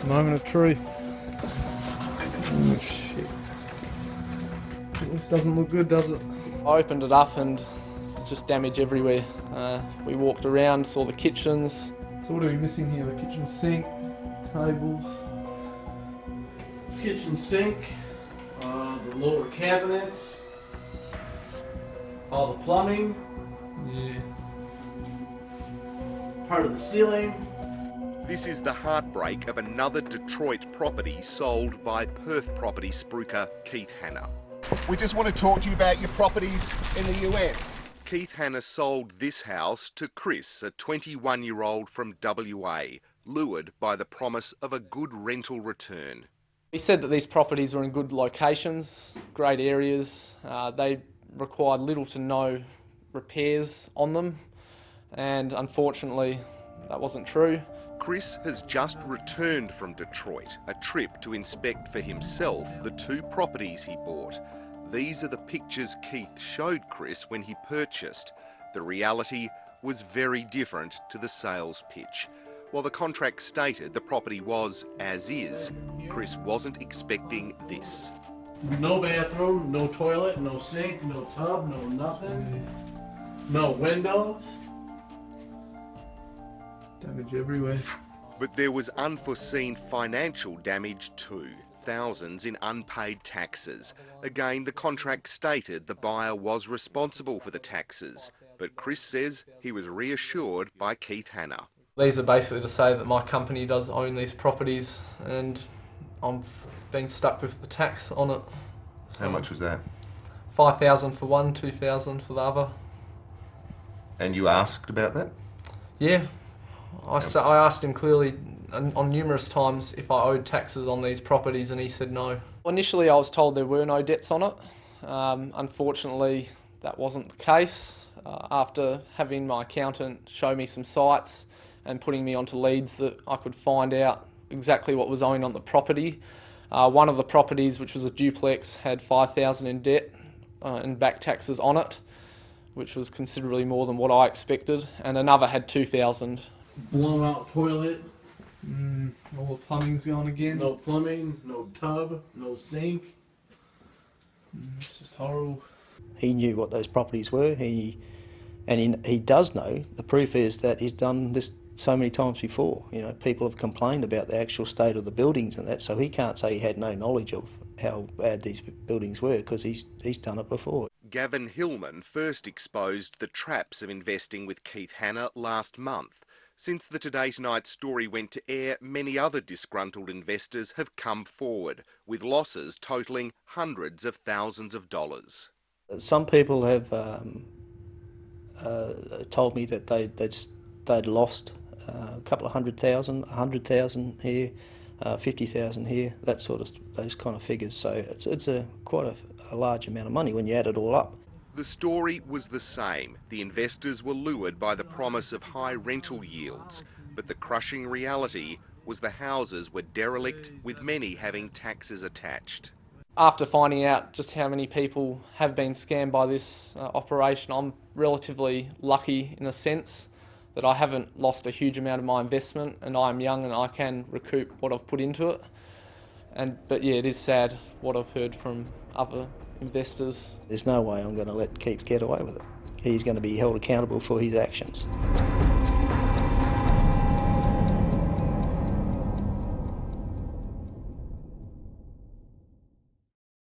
Moment of truth. Oh shit. This doesn't look good, does it? I opened it up and just damage everywhere. We walked around, saw the kitchens. So what are we missing here? The kitchen sink, tables. Kitchen sink, the lower cabinets, all the plumbing, Yeah. part of the ceiling. This is the heartbreak of another Detroit property sold by Perth property spruiker Keith Hanna. We just want to talk to you about your properties in the US. Keith Hanna sold this house to Chris, a 21-year-old from WA, lured by the promise of a good rental return. He said that these properties were in good locations, great areas. They required little to no repairs on them, and unfortunately that wasn't true. Chris has just returned from Detroit, a trip to inspect for himself the two properties he bought. These are the pictures Keith showed Chris when he purchased. The reality was very different to the sales pitch. While the contract stated the property was as is, Chris wasn't expecting this. No bathroom, no toilet, no sink, no tub, no nothing. No windows. Damage everywhere. But there was unforeseen financial damage too. Thousands in unpaid taxes. Again, the contract stated the buyer was responsible for the taxes, but Chris says he was reassured by Keith Hanna. These are basically to say that my company does own these properties and I'm being stuck with the tax on it. So How much was that? $5,000 for one, $2,000 for the other. And you asked about that? Yeah, I asked him clearly on numerous times if I owed taxes on these properties and he said no. Initially I was told there were no debts on it. Unfortunately that wasn't the case. After having my accountant show me some sites and putting me onto leads that I could find out exactly what was owing on the property. One of the properties, which was a duplex, had $5,000 in debt and back taxes on it, which was considerably more than what I expected, and another had $2,000. Blown out toilet. All the plumbing's gone again. No plumbing, no tub, no sink. It's just horrible. He knew what those properties were. He does know. The proof is that he's done this so many times before. You know, people have complained about the actual state of the buildings and that, so he can't say he had no knowledge of how bad these buildings were because he's done it before. Gavin Hillman first exposed the traps of investing with Keith Hanna last month. Since the Today Tonight story went to air, many other disgruntled investors have come forward, with losses totalling hundreds of thousands of dollars. Some people have told me that they'd lost a couple of $100,000, $100,000 here, 50,000 here, those kind of figures. So it's quite a large amount of money when you add it all up. The story was the same. The investors were lured by the promise of high rental yields, but the crushing reality was the houses were derelict, with many having taxes attached. After finding out just how many people have been scammed by this operation, I'm relatively lucky in a sense that I haven't lost a huge amount of my investment, and I'm young and I can recoup what I've put into it. But yeah, it is sad what I've heard from other investors. There's no way I'm going to let Keith get away with it. He's going to be held accountable for his actions.